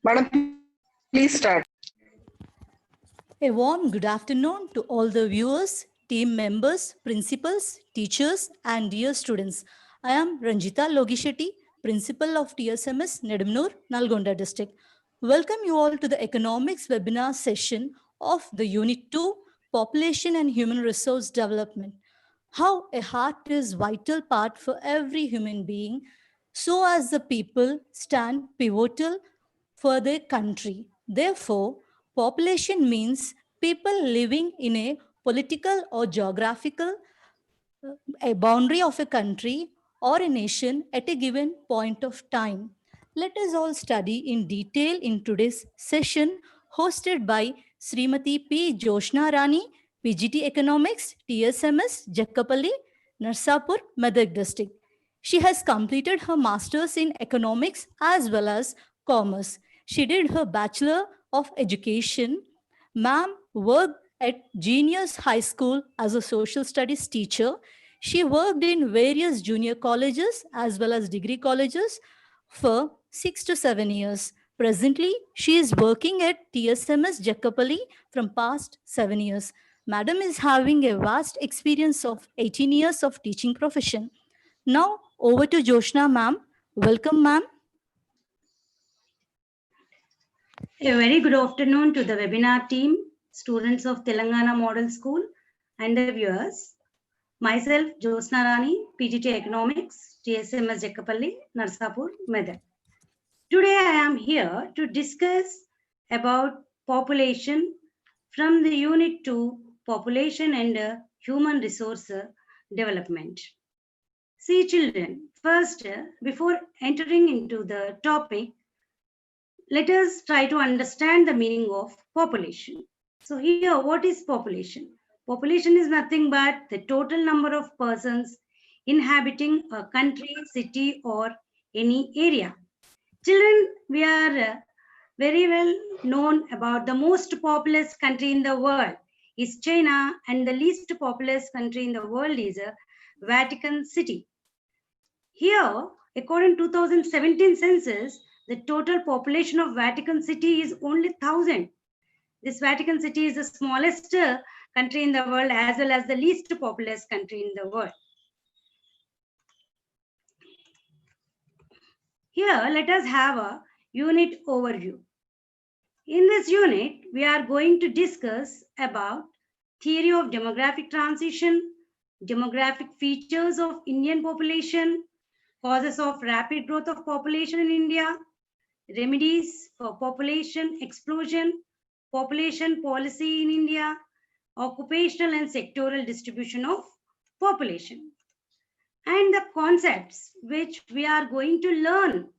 Madam, please start. A warm good afternoon to all the viewers, team members, principals, teachers, and dear students. I am Ranjita Logishetty, Principal of TSMS Nedumnur, Nalgonda District. Welcome you all to the Economics webinar session of the Unit 2, Population and Human Resource Development. How a heart is vital part for every human being, so as the people stand pivotal for their country. Therefore, population means people living in a political or geographical a boundary of a country or a nation at a given point of time. Let us all study in detail in today's session hosted by Srimati P.JYOSNA RANI, PGT Economics, TSMS, Jakkapalli, Narsapur, Medak District. She has completed her master's in economics as well as commerce. She did her Bachelor of Education. Ma'am worked at Genius High School as a social studies teacher. She worked in various junior colleges as well as degree colleges for 6 to 7 years. Presently, she is working at TSMS Jakkapalli from past 7 years. Madam is having a vast experience of 18 years of teaching profession. Now, over to Joshna ma'am. Welcome, ma'am. A very good afternoon to the webinar team, students of Telangana Model School, and the viewers. Myself, Jyosna Rani, PGT Economics, TSMS Jakkapalli, Narsapur, Medak. Today I am here to discuss about population from the Unit 2, Population and Human Resource Development. See children, first, before entering into the topic, let us try to understand the meaning of population. So here, what is population? Population is nothing but the total number of persons inhabiting a country, city, or any area. Children, we are very well known about the most populous country in the world is China, and the least populous country in the world is Vatican City. Here, according to 2017 census, the total population of Vatican City is only 1,000. This Vatican City is the smallest country in the world as well as the least populous country in the world. Here, let us have a unit overview. In this unit, we are going to discuss about theory of demographic transition, demographic features of Indian population, causes of rapid growth of population in India, remedies for population explosion, population policy in India, occupational and sectoral distribution of population. And the concepts which we are going to learn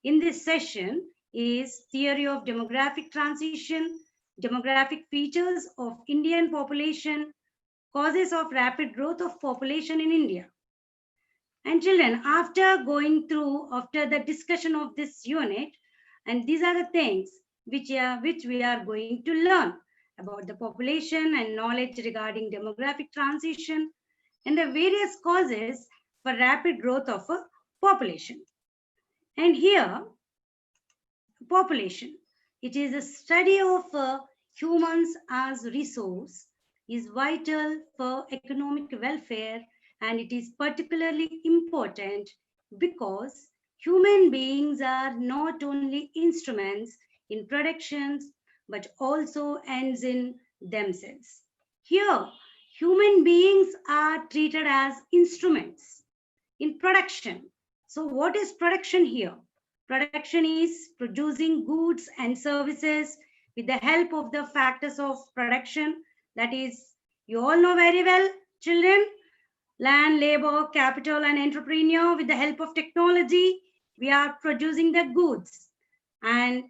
in this session is theory of demographic transition, demographic features of Indian population, causes of rapid growth of population in India. And children, after the discussion of this unit, and these are the things which we are going to learn about the population and knowledge regarding demographic transition and the various causes for rapid growth of a population. And here, population, it is a study of humans as resource, is vital for economic welfare, and it is particularly important because human beings are not only instruments in productions, but also ends in themselves. Here, human beings are treated as instruments in production. So what is production here? Production is producing goods and services with the help of the factors of production. That is, you all know very well, children, land, labor, capital, and entrepreneur. With the help of technology, we are producing the goods. And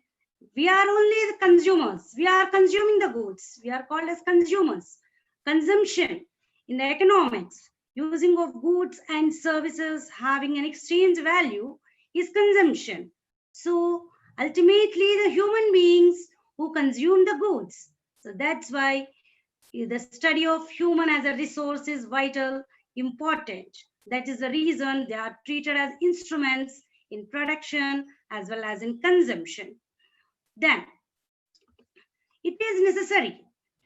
we are only the consumers. We are consuming the goods. We are called as consumers. Consumption in the economics, using of goods and services having an exchange value is consumption. So ultimately, the human beings who consume the goods. So that's why the study of human as a resource is vital, important. That is the reason they are treated as instruments in production as well as in consumption. Then it is necessary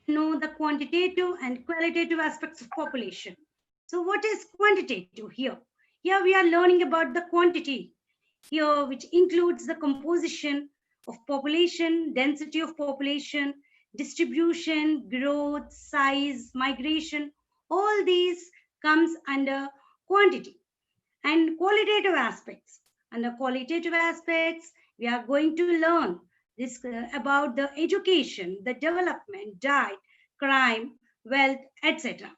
to know the quantitative and qualitative aspects of population. So what is quantitative here? Here we are learning about the quantity here, which includes the composition of population, density of population, distribution, growth, size, migration. All these comes under quantity. And qualitative aspects. Under qualitative aspects, we are going to learn this about the education, the development, diet, crime, wealth, etc.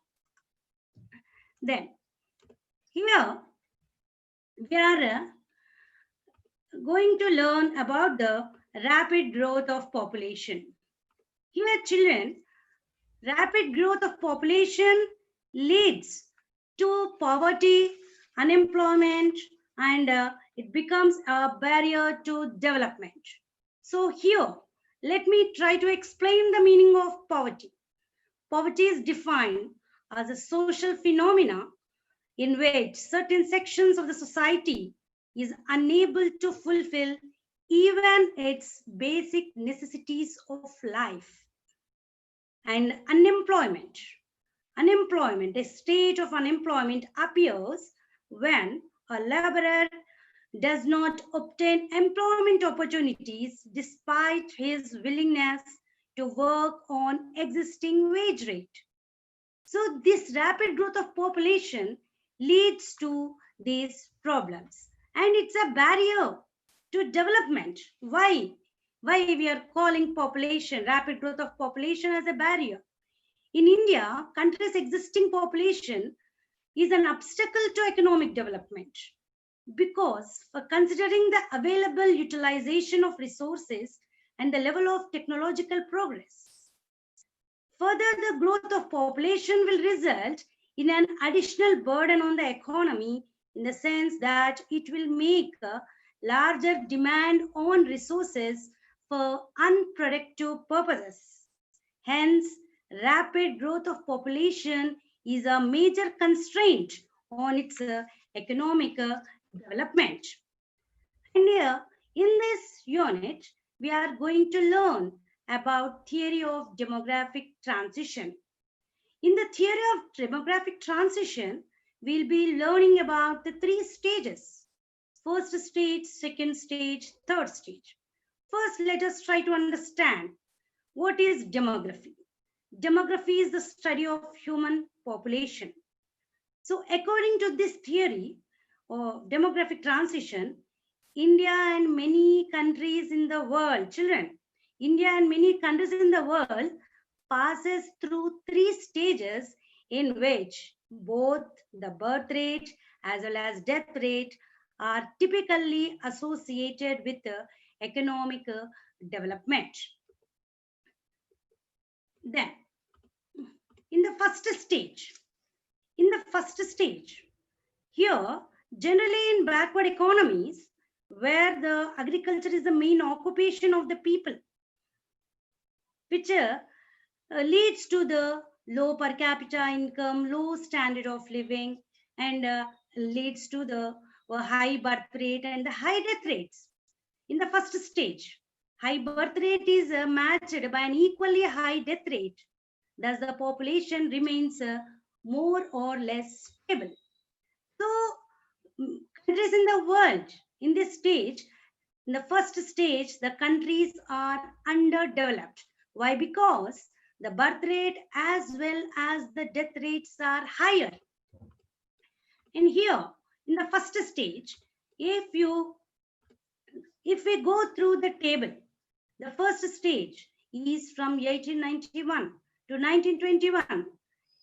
Then here we are going to learn about the rapid growth of population. Here, children, rapid growth of population leads to poverty, unemployment, and it becomes a barrier to development. So here, let me try to explain the meaning of poverty. Poverty is defined as a social phenomena in which certain sections of the society is unable to fulfill even its basic necessities of life. And unemployment. Unemployment, a state of unemployment appears when a laborer does not obtain employment opportunities despite his willingness to work on existing wage rate. So this rapid growth of population leads to these problems, and it's a barrier to development. Why we are calling population, rapid growth of population, as a barrier? In India, country's existing population is an obstacle to economic development because, considering the available utilization of resources and the level of technological progress. Further, the growth of population will result in an additional burden on the economy, in the sense that it will make a larger demand on resources for unproductive purposes. Hence, rapid growth of population is a major constraint on its economic development. And here, in this unit, we are going to learn about theory of demographic transition. In the theory of demographic transition, we'll be learning about the three stages. First stage, second stage, third stage. First, let us try to understand what is demography. Demography is the study of human population. So according to this theory of demographic transition, India and many countries in the world, children, India and many countries in the world passes through three stages in which both the birth rate as well as death rate are typically associated with economic development. Then, in the first stage, here, generally in backward economies, where the agriculture is the main occupation of the people, which leads to the low per capita income, low standard of living, and leads to the high birth rate and the high death rates. In the first stage, high birth rate is matched by an equally high death rate. Thus, the population remains more or less stable. So, countries in the world in this stage, in the first stage, the countries are underdeveloped. Why? Because the birth rate as well as the death rates are higher. And here, in the first stage, if we go through the table, the first stage is from 1891 to 1921.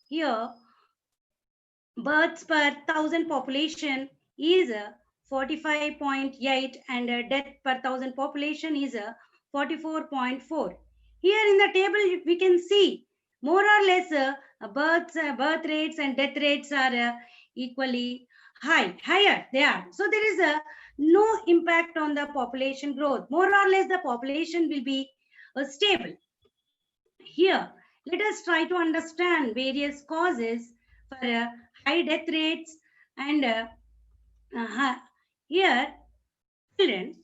Here, births per thousand population is 45.8 and death per thousand population is 44.4. Here in the table, we can see more or less birth rates and death rates are equally higher they are. So there is no impact on the population growth. More or less the population will be stable. Here, let us try to understand various causes for high death rates and here, children,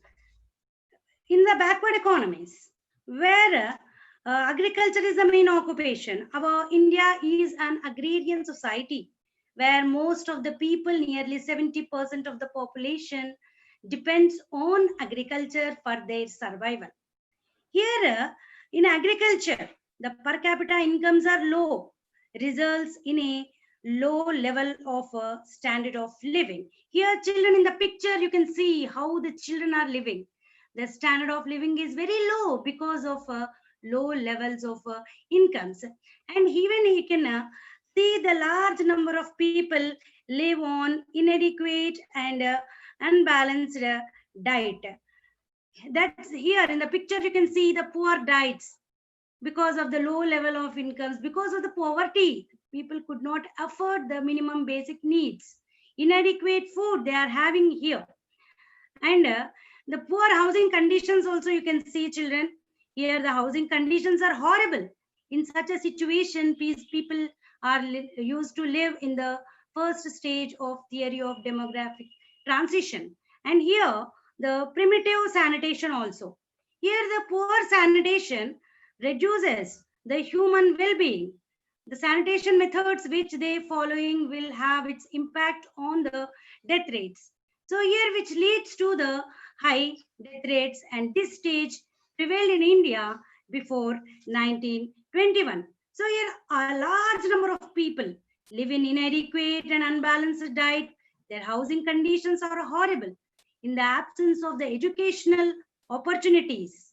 in the backward economies, where agriculture is the main occupation. Our India is an agrarian society where most of the people, nearly 70% of the population, depends on agriculture for their survival. Here, in agriculture, the per capita incomes are low, results in a low level of standard of living. Here, children in the picture, you can see how the children are living. The standard of living is very low because of low levels of incomes. And even you can see the large number of people live on inadequate and unbalanced diet. That's here in the picture you can see the poor diets because of the low level of incomes, because of the poverty. People could not afford the minimum basic needs. Inadequate food they are having here. And the poor housing conditions also you can see, children. Here the housing conditions are horrible. In such a situation, people are used to live in the first stage of theory of demographic transition. And here the primitive sanitation also. Here the poor sanitation reduces the human well-being. The sanitation methods which they following will have its impact on the death rates. So here which leads to the high death rates, and this stage prevailed in India before 1921. So here a large number of people live in inadequate and unbalanced diet. Their housing conditions are horrible. In the absence of the educational opportunities,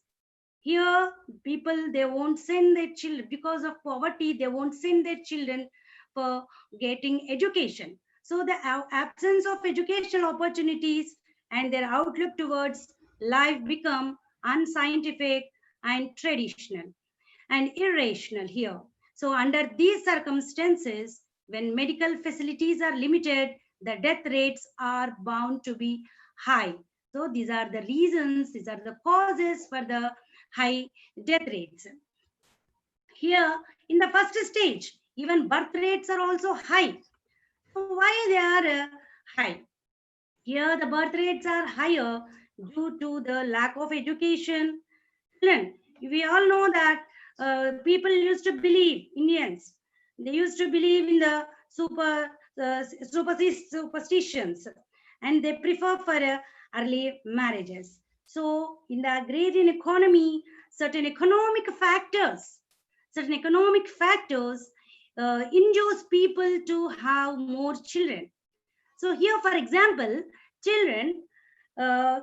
here people they won't send their children because of poverty. They won't send their children for getting education. So the absence of educational opportunities and their outlook towards life become unscientific and traditional and irrational here. So under these circumstances, when medical facilities are limited, the death rates are bound to be high. So these are the reasons, these are the causes for the high death rates. Here in the first stage, even birth rates are also high. So why they are high? Here the birth rates are higher due to the lack of education. Children, we all know that people used to believe, Indians, they used to believe in the superstitions, and they prefer for early marriages. So in the agrarian economy, certain economic factors induce people to have more children. So here, for example, children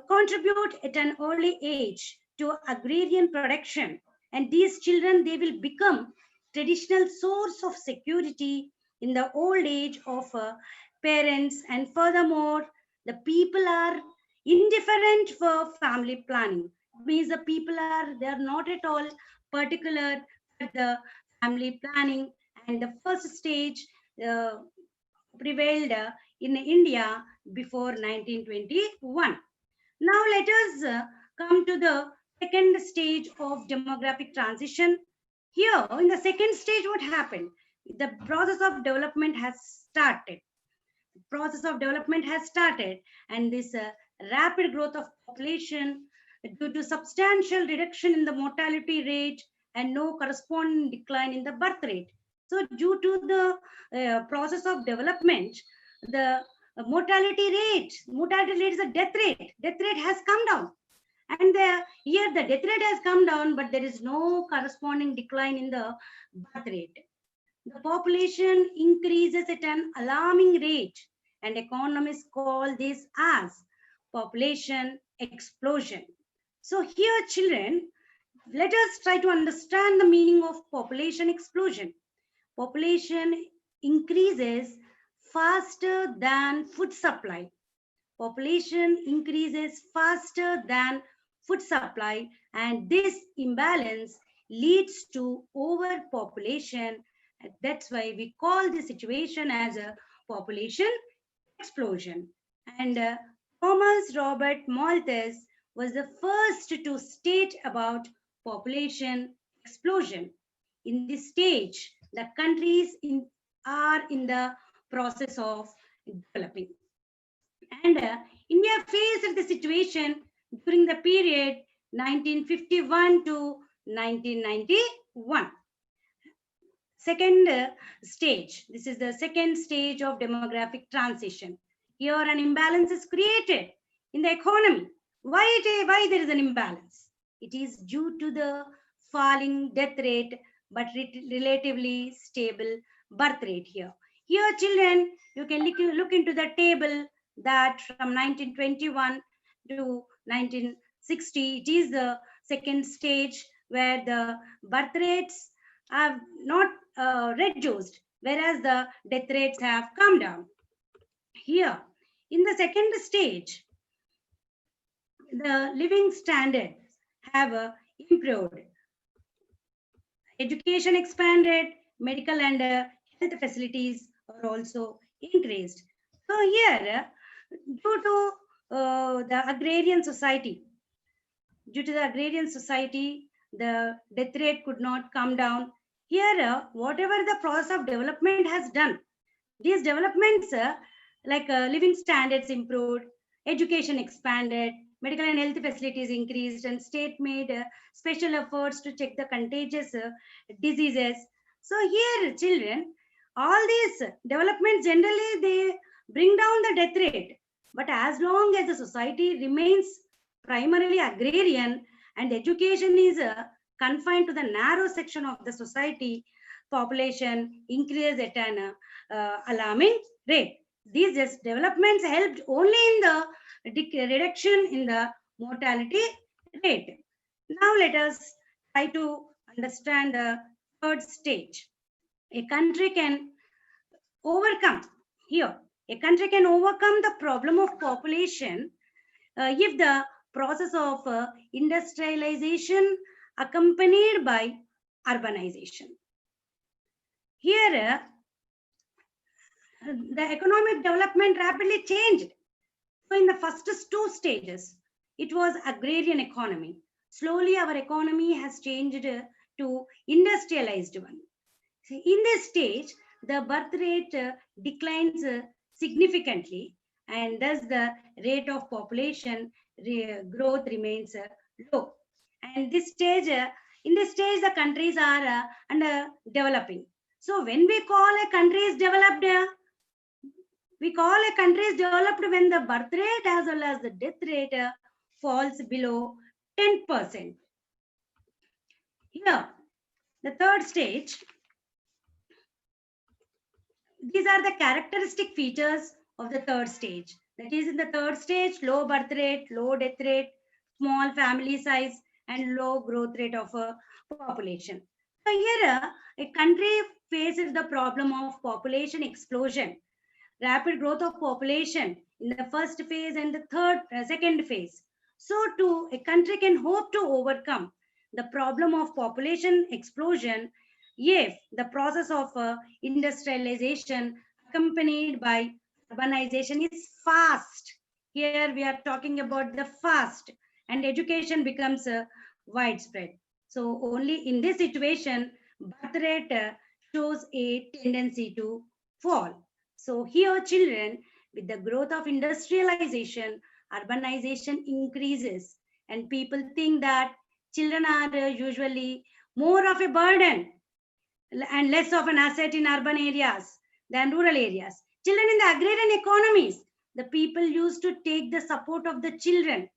contribute at an early age to agrarian production, and these children they will become traditional source of security in the old age of parents. And furthermore, the people are indifferent for family planning. Means the people are they are not at all particular for the family planning, and the first stage uh, prevailed in India before 1921. Now let us come to the second stage of demographic transition. Here in the second stage, what happened? The process of development has started. Process of development has started, and this rapid growth of population due to substantial reduction in the mortality rate and no corresponding decline in the birth rate. So due to the process of development, the mortality rate is a death rate has come down. And here the death rate has come down, but there is no corresponding decline in the birth rate. The population increases at an alarming rate, and economists call this as population explosion. So here, children, let us try to understand the meaning of population explosion. Population increases faster than food supply. Population increases faster than food supply, and this imbalance leads to overpopulation. That's why we call this situation as a population explosion. And Thomas Robert Malthus was the first to state about population explosion. In this stage, the countries are in the process of developing. And India faced the situation during the period 1951 to 1991. Second stage. This is the second stage of demographic transition. Here an imbalance is created in the economy. Why there is an imbalance? It is due to the falling death rate but relatively stable birth rate here. Here children, you can look into the table that from 1921 to 1960, it is the second stage where the birth rates have not reduced, whereas the death rates have come down. Here, in the second stage, the living standards have improved. Education expanded, medical and health facilities are also increased. So here, due to the agrarian society, the death rate could not come down. Here, whatever the process of development has done, these developments like living standards improved, education expanded, medical and health facilities increased, and state made special efforts to check the contagious diseases. So here, children, all these developments generally they bring down the death rate. But as long as the society remains primarily agrarian and education is confined to the narrow section of the society, population increases at an alarming rate. These developments helped only in the reduction in the mortality rate. Now let us try to understand the third stage. A country can overcome here. A country can overcome the problem of population if the process of industrialization accompanied by urbanization. Here, the economic development rapidly changed. So in the first two stages, it was agrarian economy. Slowly our economy has changed to industrialized one. So in this stage, the birth rate declines significantly, and thus the rate of population growth remains low. And this stage, in this stage, the countries are under developing. So when we call a country is developed, we call a country is developed when the birth rate as well as the death rate falls below 10%. Here, the third stage, these are the characteristic features of the third stage. That is, in the third stage, low birth rate, low death rate, small family size, and low growth rate of a population. So here, a country faces the problem of population explosion, rapid growth of population in the first phase and the second phase. So too, a country can hope to overcome the problem of population explosion if the process of industrialization accompanied by urbanization is fast. Here we are talking about the fast, and education becomes widespread. So only in this situation, birth rate shows a tendency to fall. So here children, with the growth of industrialization, urbanization increases, and people think that children are usually more of a burden and less of an asset in urban areas than rural areas. Children in the agrarian economies, the people used to take the support of the children.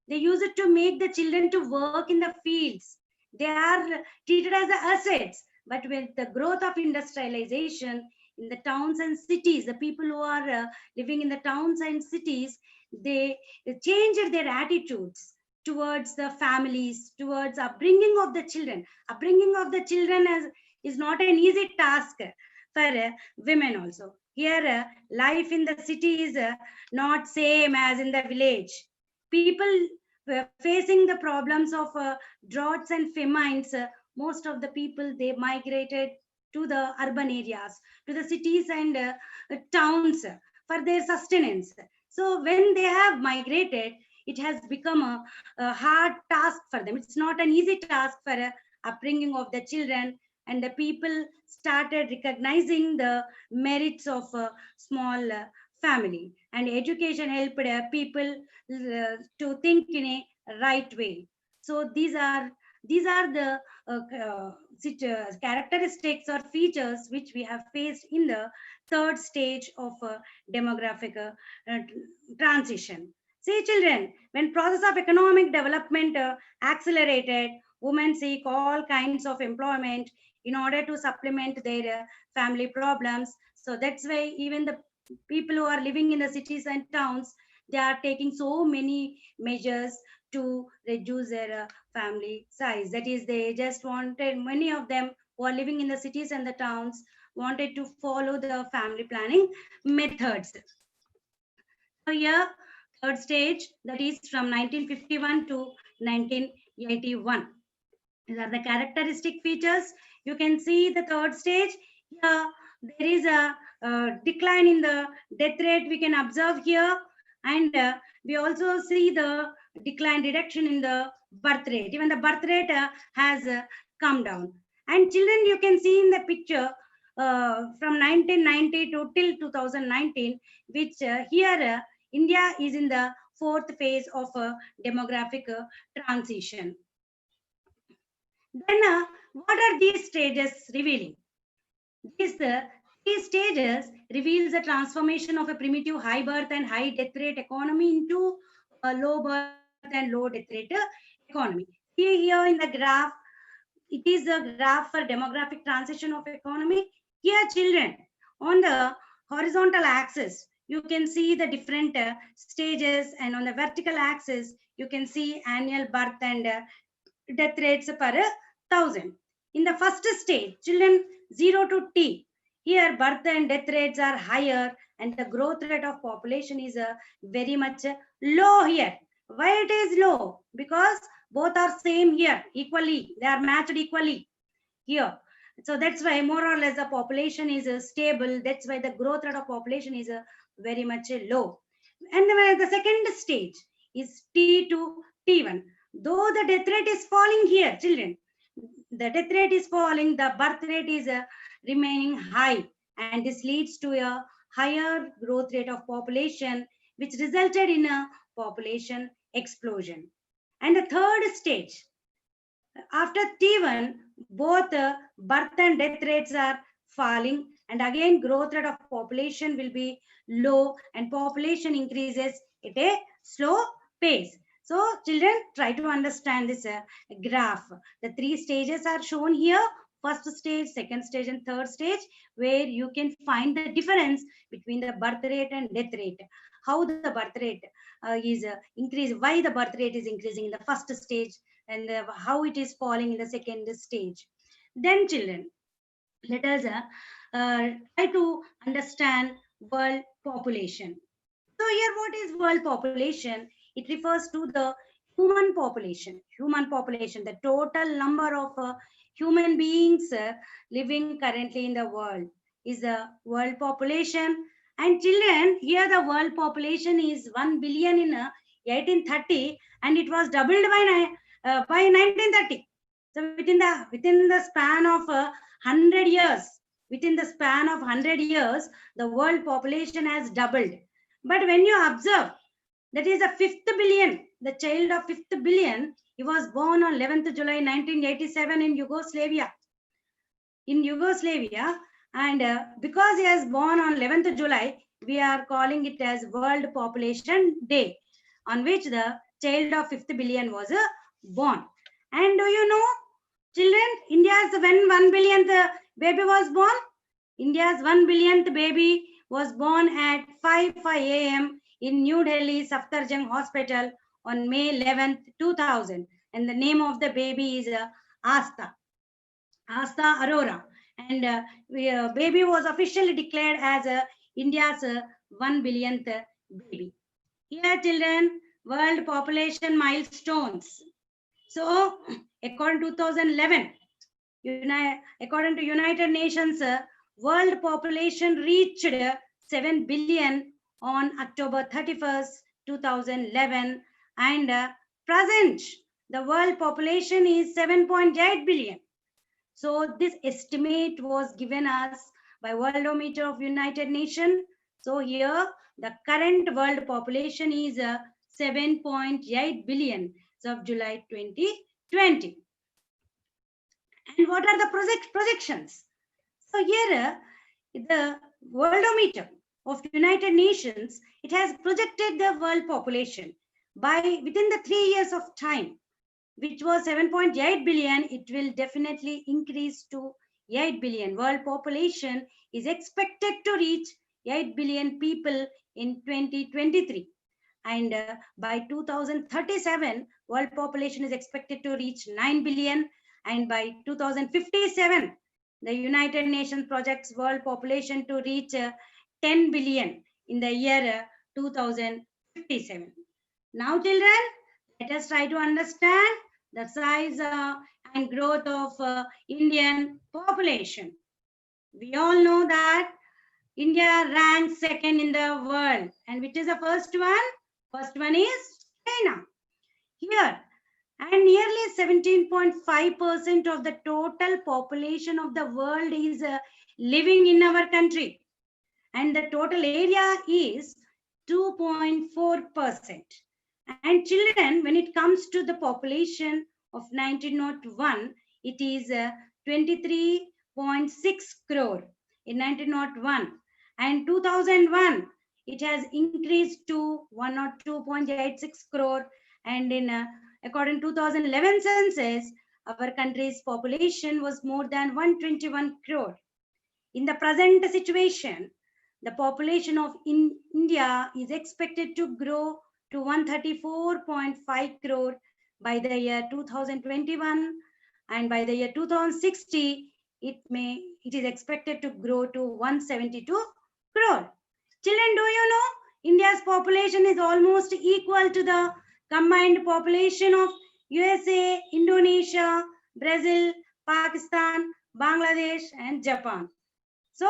They use it to make the children to work in the fields. They are treated as the assets. But with the growth of industrialization in the towns and cities, the people who are living in the towns and cities, they changed their attitudes towards the families, towards upbringing of the children. Upbringing of the children is not an easy task for women also. Here, life in the city is not same as in the village. People facing the problems of droughts and famines, most of the people, they migrated to the urban areas, to the cities and towns for their sustenance. So when they have migrated, it has become a hard task for them. It's not an easy task for upbringing of the children, and the people started recognizing the merits of a small family, and education helped people to think in a right way. So these are the characteristics or features which we have faced in the third stage of demographic uh, transition. See, children, when process of economic development accelerated, women seek all kinds of employment in order to supplement their family problems. So that's why even the people who are living in the cities and towns, they are taking so many measures to reduce their family size. That is, they just wanted, many of them who are living in the cities and the towns wanted to follow the family planning methods. So here, third stage, that is from 1951 to 1981. These are the characteristic features. You can see the third stage. Here, there is a decline in the death rate we can observe here. And we also see the decline reduction in the birth rate. Even the birth rate has come down. And children, you can see in the picture from 1990 to till 2019, which here India is in the fourth phase of demographic transition. Then, what are these stages revealing? These stages reveals the transformation of a primitive high birth and high death rate economy into a low birth and low death rate economy. See here in the graph, it is a graph for demographic transition of economy. Here, children, on the horizontal axis, you can see the different stages, and on the vertical axis, you can see annual birth and death rates per 1,000. In the first stage, children 0 to T, here birth and death rates are higher and the growth rate of population is very much low here. Why it is low? Because both are same here, equally, they are matched equally here. So that's why more or less the population is stable. That's why the growth rate of population is very much low. And the second stage is T to T1. Though the death rate is falling here, children, the death rate is falling, the birth rate is remaining high, and this leads to a higher growth rate of population, which resulted in a population explosion. And the third stage, after T1, both birth and death rates are falling, and again growth rate of population will be low and population increases at a slow pace. So children, try to understand this graph. The three stages are shown here: first stage, second stage, and third stage, where you can find the difference between the birth rate and death rate. How the birth rate is increased, why the birth rate is increasing in the first stage, and how it is falling in the second stage. Then children, let us try to understand world population. So here, what is world population? It refers to the human population. Human population, the total number of human beings living currently in the world is the world population. And children, here the world population is 1 billion in 1830, and it was doubled by 1930. So within the span of 100 years, within the span of 100 years, the world population has doubled. But when you observe, that is the fifth billion, the child of fifth billion, he was born on 11th July 1987 in Yugoslavia. And because he was born on 11th July, we are calling it as World Population Day, on which the child of fifth billion was born. And do you know, children, India's when 1 billionth baby was born? India's 1 billionth baby was born at 5 a.m. in New Delhi Safdarjung Hospital on May 11th, 2000. And the name of the baby is Asta Arora. And baby was officially declared as India's 1 billionth baby. Here, children, world population milestones. So, according to 2011, according to United Nations, world population reached 7 billion on October 31st, 2011, and present, the world population is 7.8 billion. So this estimate was given us by Worldometer of United Nations. So here, the current world population is 7.8 billion. of July 2020. And what are the projections? So here, the Worldometer of United Nations, it has projected the world population by within the 3 years of time, which was 7.8 billion, it will definitely increase to 8 billion. World population is expected to reach 8 billion people in 2023. And by 2037, world population is expected to reach 9 billion. And by 2057, the United Nations projects world population to reach 10 billion in the year 2057. Now, children, let us try to understand the size and growth of Indian population. We all know that India ranks second in the world. And which is the first one? First one is China. Here, and nearly 17.5% of the total population of the world is living in our country. And the total area is 2.4%. And children, when it comes to the population of 1901, it is 23.6 crore in 1901. And 2001, it has increased to 102.86 crore. And in according to 2011 census, our country's population was more than 121 crore. In the present situation, the population of India is expected to grow to 134.5 crore by the year 2021, and by the year 2060, it is expected to grow to 172 crore. Children, do you know India's population is almost equal to the combined population of USA, Indonesia, Brazil, Pakistan, Bangladesh, and Japan. So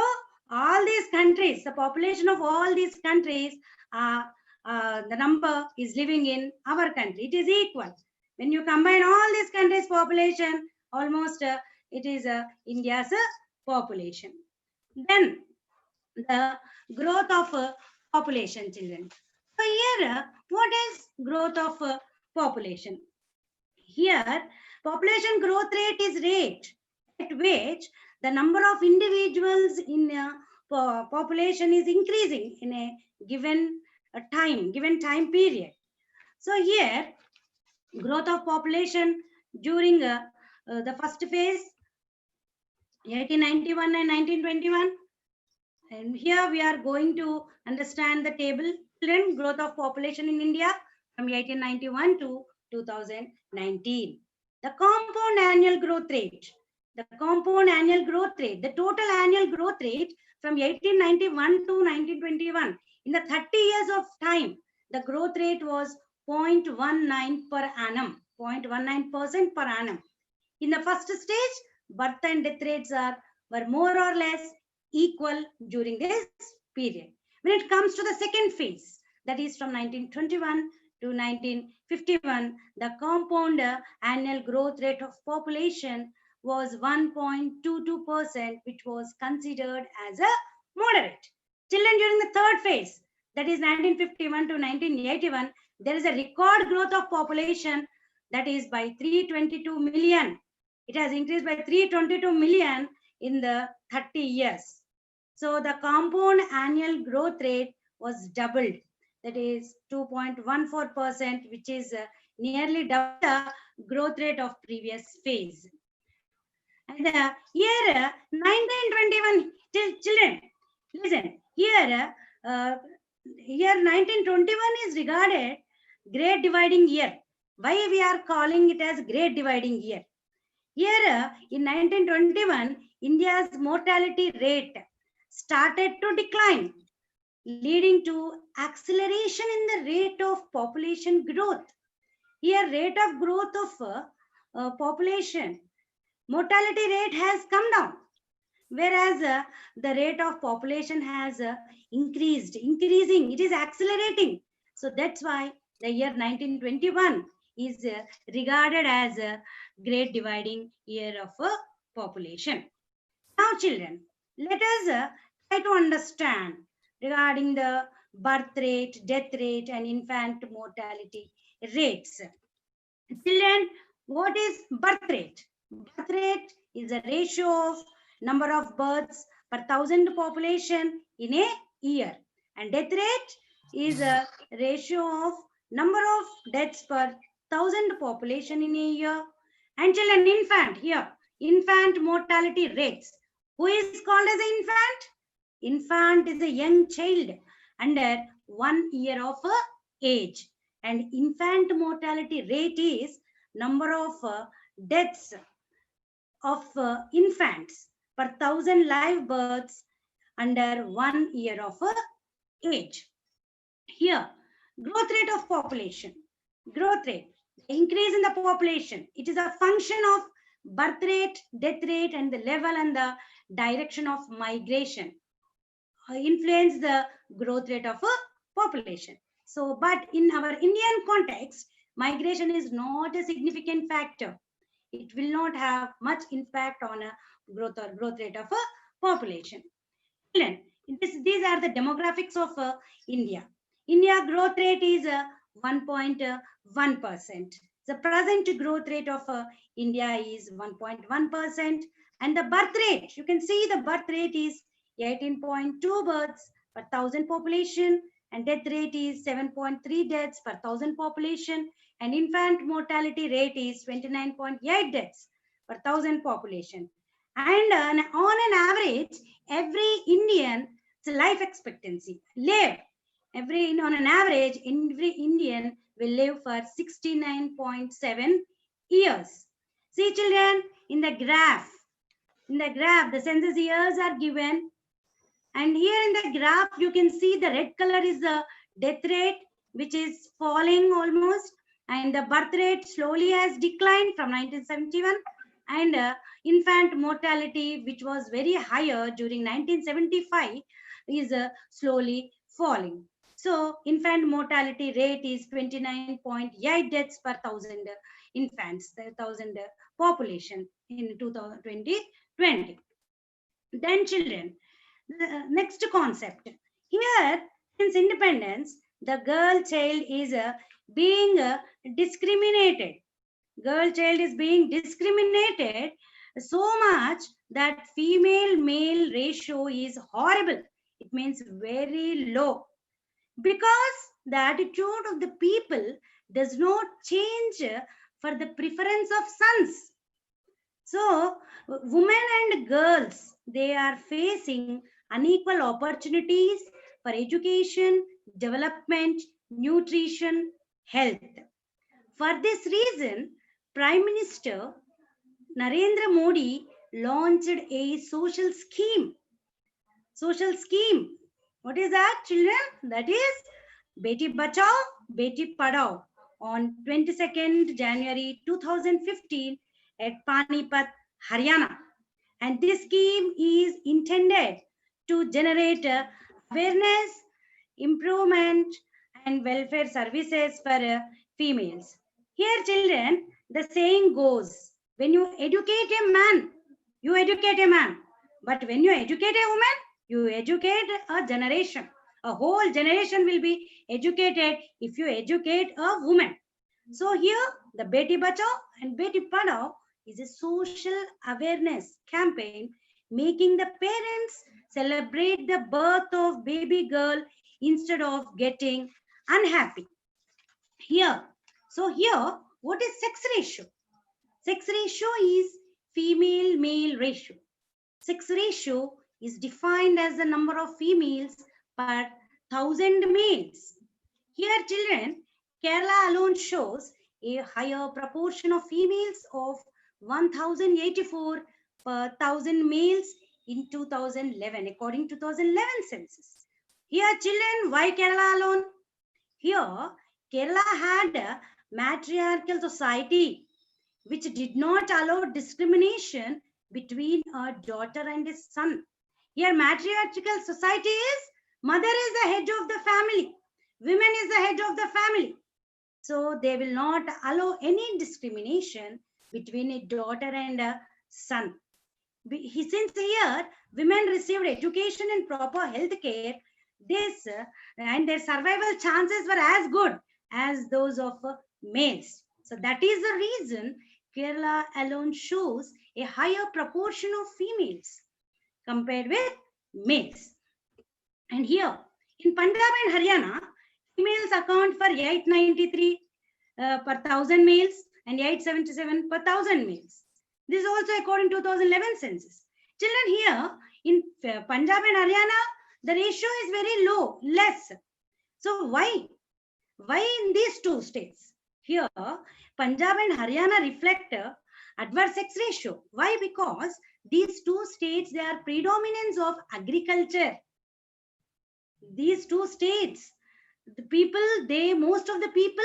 all these countries, the population of all these countries, the number is living in our country. It is equal. When you combine all these countries' population, almost it is India's population. Then the growth of population, children. So here, what is growth of population? Here, population growth rate is rate at which the number of individuals in a population is increasing in a given time period. So here, growth of population during the first phase, 1891 and 1921. And here we are going to understand the table. Children, growth of population in India from 1891 to 2019. The compound annual growth rate. The compound annual growth rate, the total annual growth rate from 1891 to 1921. In the 30 years of time, the growth rate was 0.19 per annum, 0.19% per annum. In the first stage, birth and death rates were more or less equal during this period. When it comes to the second phase, that is from 1921 to 1951, the compound annual growth rate of population was 1.22%, which was considered as a moderate. Children, during the third phase, that is 1951 to 1981, there is a record growth of population, that is by 322 million. It has increased by 322 million in the 30 years. So the compound annual growth rate was doubled, that is 2.14%, which is nearly double the growth rate of previous phase. And here 1921, children, listen, here 1921 is regarded great dividing year. Why we are calling it as great dividing year? Here in 1921, India's mortality rate started to decline, leading to acceleration in the rate of population growth. Here, rate of growth of population, mortality rate has come down, whereas the rate of population has increasing, it is accelerating. So that's why the year 1921 is regarded as a great dividing year of population. Now, children, let us try to understand regarding the birth rate, death rate, and infant mortality rates. Children, what is birth rate? Birth rate is a ratio of number of births per thousand population in a year. And death rate is a ratio of number of deaths per thousand population in a year. And children, infant here, infant mortality rates. Who is called as an infant? Infant is a young child under 1 year of age. And infant mortality rate is number of deaths of infants per thousand live births under 1 year of age. Here, growth rate of population. Growth rate, increase in the population. It is a function of birth rate, death rate, and the level and the direction of migration influence the growth rate of a population. So, but in our Indian context, migration is not a significant factor. It will not have much impact on a growth rate of a population. These are the demographics of India. India growth rate is 1.1%. The present growth rate of India is 1.1%. And the birth rate, you can see the birth rate is 18.2 births per thousand population, and death rate is 7.3 deaths per thousand population, and infant mortality rate is 29.8 deaths per thousand population. And on an average, every Indian life expectancy live on an average, every Indian will live for 69.7 years. See children, in the graph, the census years are given, and here in the graph you can see the red color is the death rate, which is falling almost, and the birth rate slowly has declined from 1971, and infant mortality, which was very higher during 1975, is slowly falling. So infant mortality rate is 29.8 deaths per thousand infants, the thousand population in 2020. Then children, the next concept. Here, since independence, the girl child is being discriminated. Girl child is being discriminated so much that female male ratio is horrible. It means very low, because the attitude of the people does not change for the preference of sons. So women and girls, they are facing unequal opportunities for education, development, nutrition, health. For this reason, Prime Minister Narendra Modi launched a social scheme. Social scheme. What is that, children? That is Beti Bachao, Beti Padhao on 22nd January 2015 at Panipat, Haryana. And this scheme is intended to generate awareness, improvement, and welfare services for females. Here, children, the saying goes, when you educate a man, you educate a man. But when you educate a woman, you educate a generation. A whole generation will be educated if you educate a woman. So here, the Beti Bachao and Beti Padhao is a social awareness campaign making the parents celebrate the birth of baby girl instead of getting unhappy. Here, so here, what is sex ratio? Sex ratio is female male ratio. Sex ratio is defined as the number of females per 1,000 males. Here, children, Kerala alone shows a higher proportion of females of 1,084 per 1,000 males in 2011, according to 2011 census. Here, children, why Kerala alone? Here, Kerala had a matriarchal society which did not allow discrimination between a daughter and a son. Here, matriarchal society is mother is the head of the family, women is the head of the family. So they will not allow any discrimination between a daughter and a son. Since here women received education and proper health care, and their survival chances were as good as those of males. So that is the reason Kerala alone shows a higher proportion of females compared with males. And here in Punjab and Haryana, females account for 893 per thousand males and 877 per thousand males. This is also according to 2011 census. Children, here in Punjab and Haryana, the ratio is very low, less. So why? Why in these two states? Here, Punjab and Haryana reflect adverse sex ratio. Why? Because these two states, they are predominance of agriculture. These two states, the people, most of the people,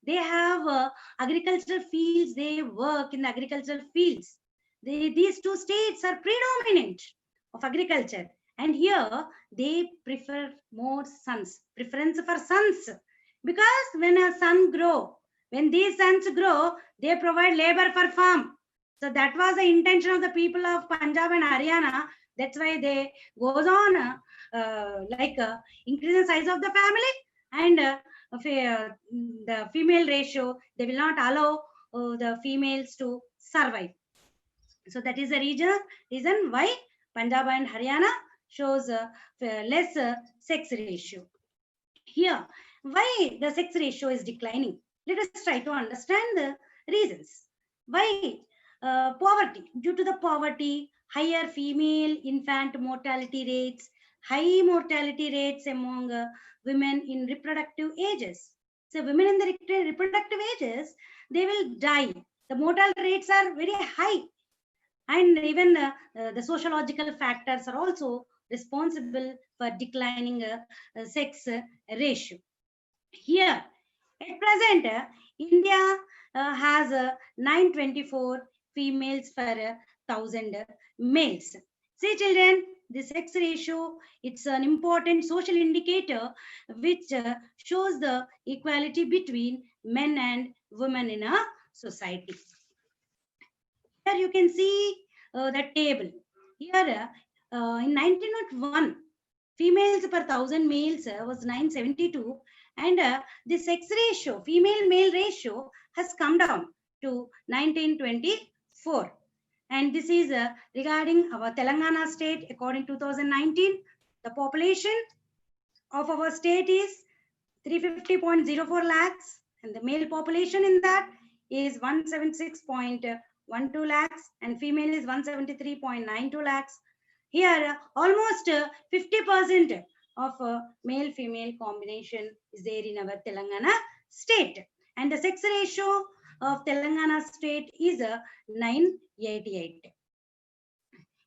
they have agricultural fields, they work in the agricultural fields. These two states are predominant of agriculture. And here, they prefer more sons, preference for sons. Because when a son grow, when these sons grow, they provide labor for farm. So that was the intention of the people of Punjab and Haryana. That's why they goes on increase the size of the family, and the female ratio, they will not allow the females to survive. So that is the reason why Punjab and Haryana shows less sex ratio. Here, why the sex ratio is declining? Let us try to understand the reasons. Why? Poverty. Due to the poverty, higher female infant mortality rates, high mortality rates among women in reproductive ages. So women in the reproductive ages, they will die. The mortality rates are very high. And even the sociological factors are also responsible for declining sex ratio. Here, at present, India has 924 females per 1,000 males. See, children, the sex ratio, it's an important social indicator which shows the equality between men and women in a society. Here you can see the table. Here, in 1901, females per 1,000 males was 972, and the sex ratio, female-male ratio, has come down to 1924. And this is regarding our Telangana state. According to 2019, the population of our state is 350.04 lakhs, and the male population in that is 176.12 lakhs, and female is 173.92 lakhs. Here, almost 50% of male-female combination is there in our Telangana state. And the sex ratio of Telangana state is 988.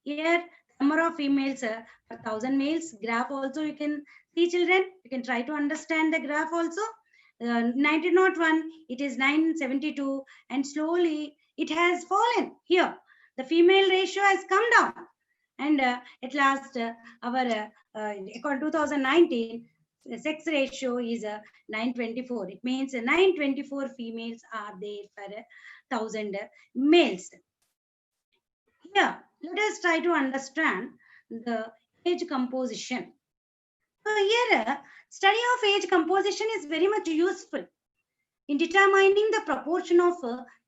Here, number of females per 1,000 males. Graph also you can see, children. You can try to understand the graph also. 1901, it is 972, and slowly it has fallen. Here, the female ratio has come down. And at last, our according to 2019, the sex ratio is 924. It means 924 females are there per 1,000 males. Here, let us try to understand the age composition. So here, study of age composition is very much useful in determining the proportion of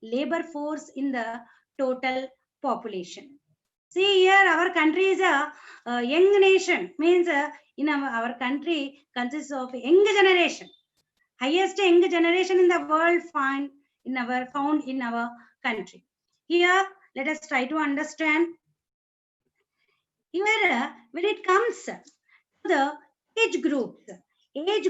labor force in the total population. See here, our country is a young nation, means in our country consists of young generation. Highest young generation in the world found in our country. Here, let us try to understand. Here, when it comes to the age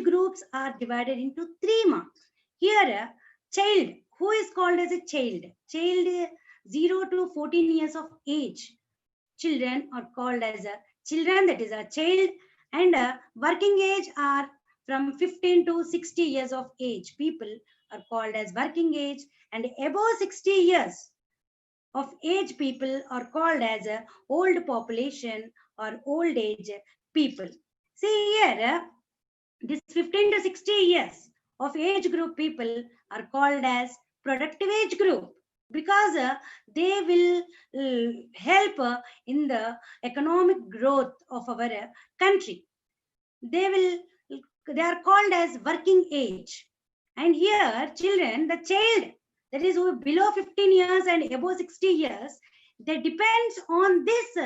groups are divided into 3 marks. Here, child, who is called as a child? Child 0 to 14 years of age. Children are called as children, that is a child, and working age are from 15 to 60 years of age. People are called as working age, and above 60 years of age people are called as old population or old age people. See here, this 15 to 60 years of age group people are called as productive age group, because they will help in the economic growth of our country. They are called as working age. And here, children, the child that is who below 15 years and above 60 years, they depends on this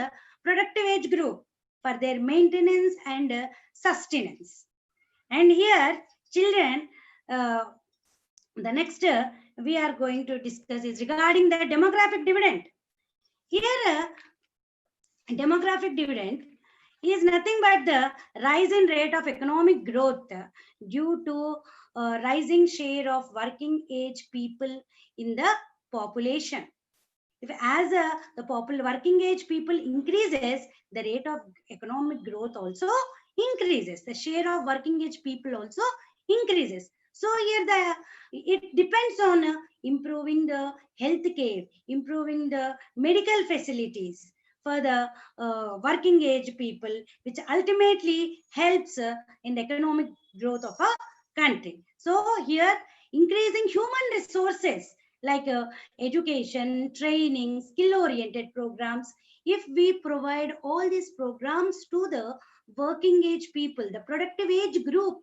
productive age group for their maintenance and sustenance. And here, children, the next we are going to discuss is regarding the demographic dividend. Here, demographic dividend is nothing but the rising rate of economic growth due to rising share of working age people in the population. If as the working age people increases, the rate of economic growth also increases. The share of working age people also increases. So here it depends on improving the health care, improving the medical facilities for the working age people, which ultimately helps in the economic growth of a country. So here, increasing human resources like education, training, skill-oriented programs. If we provide all these programs to the working age people, the productive age group,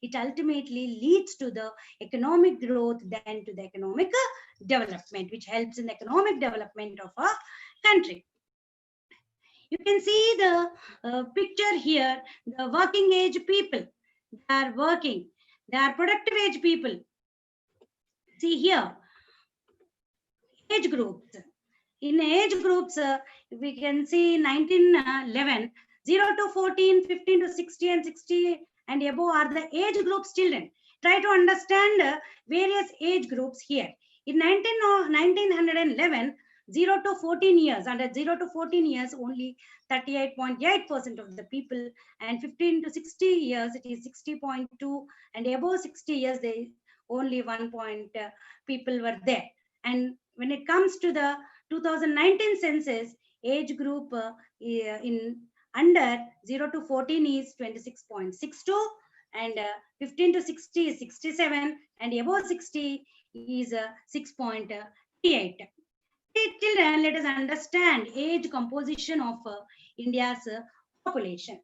it ultimately leads to the economic growth, then to the economic development, which helps in the economic development of a country. You can see the picture here, the working age people, they are working, they are productive age people. See here, age groups. In age groups, we can see 1911, 0 to 14, 15 to 60 and 60 and above are the age groups children. Try to understand various age groups here. In 1911, 0 to 14 years, under 0 to 14 years, only 38.8% of the people, and 15 to 60 years, it is 60.2, and above 60 years, they only 1 point people were there. And when it comes to the 2019 census, age group in under 0 to 14 is 26.62, and 15 to 60 is 67, and above 60 is 6.38. Children, let us understand age composition of India's population.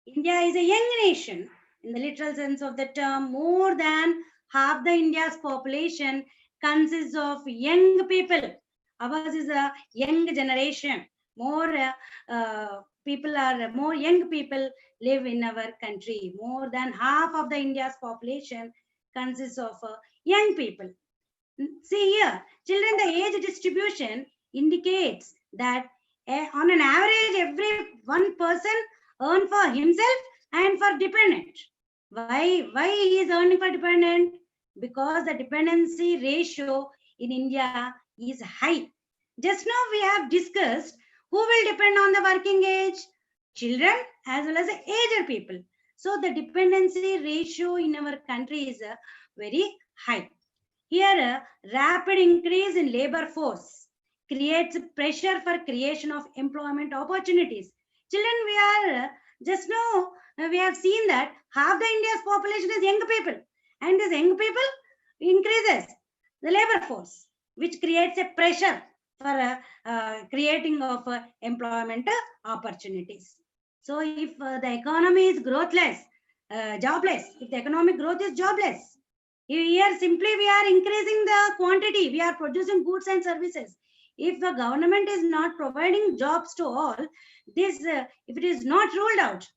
India is a young nation in the literal sense of the term. More than half the India's population consists of young people. Ours is a young generation. More young people live in our country. More than half of the India's population consists of young people. See here, children, the age distribution indicates that on an average, every one person earn for himself and for dependent. Why he is earning for dependent? Because the dependency ratio in India is high. Just now we have discussed who will depend on the working age? Children as well as the aged people. So the dependency ratio in our country is very high. Here, a rapid increase in labor force creates pressure for creation of employment opportunities. Children, we are just now we have seen that half the India's population is young people, and this young people increases the labor force, which creates a pressure for creating of employment opportunities. So if the economy is growthless, jobless, if the economic growth is jobless, here simply we are increasing the quantity, we are producing goods and services. If the government is not providing jobs to all, this if it is not ruled out,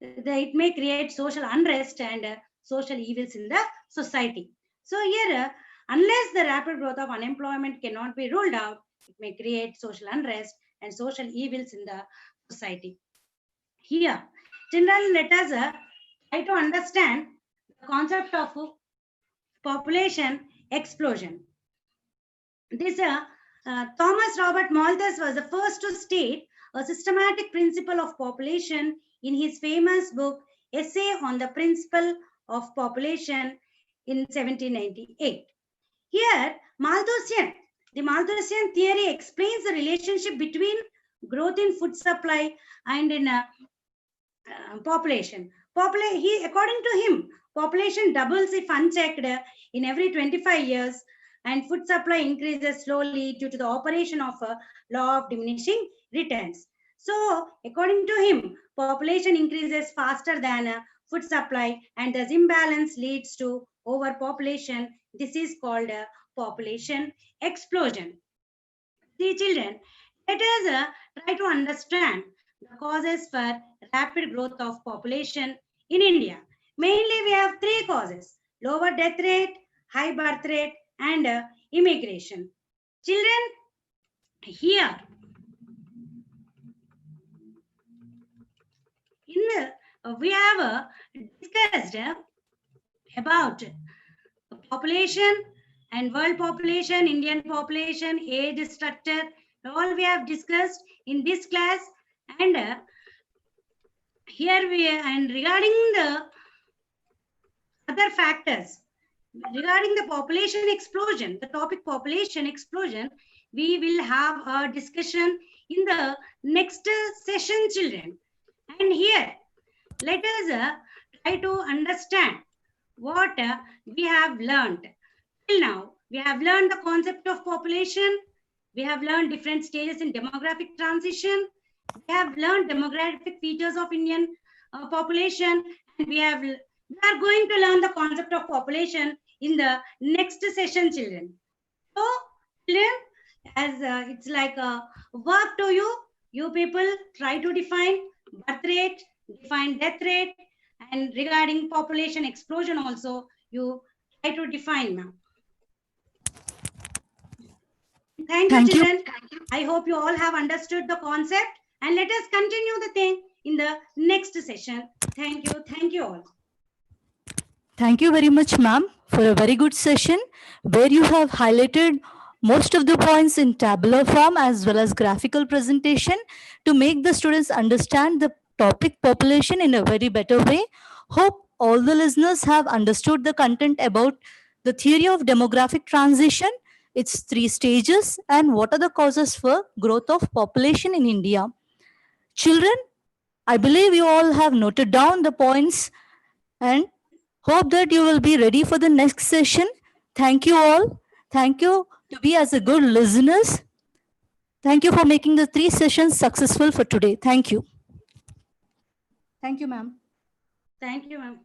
it may create social unrest and social evils in the society. So here, unless the rapid growth of unemployment cannot be ruled out, it may create social unrest and social evils in the society. Here, children, let us try to understand the concept of population explosion. This Thomas Robert Malthus was the first to state a systematic principle of population in his famous book Essay on the Principle of Population in 1798. Here, the Malthusian theory explains the relationship between growth in food supply and in population. According to him, population doubles if unchecked in every 25 years, and food supply increases slowly due to the operation of a law of diminishing returns. So, according to him, population increases faster than food supply, and this imbalance leads to overpopulation. This is called population explosion. See, children, let us try to understand the causes for rapid growth of population in India. Mainly, we have three causes: lower death rate, high birth rate, and immigration. Children, here in we have discussed about population and world population, Indian population, age structure, all we have discussed in this class. And here we and regarding the other factors, regarding the population explosion, the topic population explosion, we will have a discussion in the next session, children. And here, let us try to understand what we have learned. Till now, we have learned the concept of population. We have learned different stages in demographic transition. We have learned demographic features of Indian population. And we are going to learn the concept of population in the next session, children. So, children, as it's like a work to you, you people try to define birth rate, define death rate, and regarding population explosion also, you try to define now. Thank you, children. I hope you all have understood the concept, and let us continue the thing in the next session. Thank you. Thank you all. Thank you very much, ma'am, for a very good session where you have highlighted most of the points in tabular form as well as graphical presentation to make the students understand the topic population in a very better way. Hope all the listeners have understood the content about the theory of demographic transition, its three stages, and what are the causes for growth of population in India. Children, I believe you all have noted down the points and hope that you will be ready for the next session. Thank you all. Thank you to be as a good listeners. Thank you for making the 3 sessions successful for today. Thank you. Thank you, ma'am. Thank you, ma'am.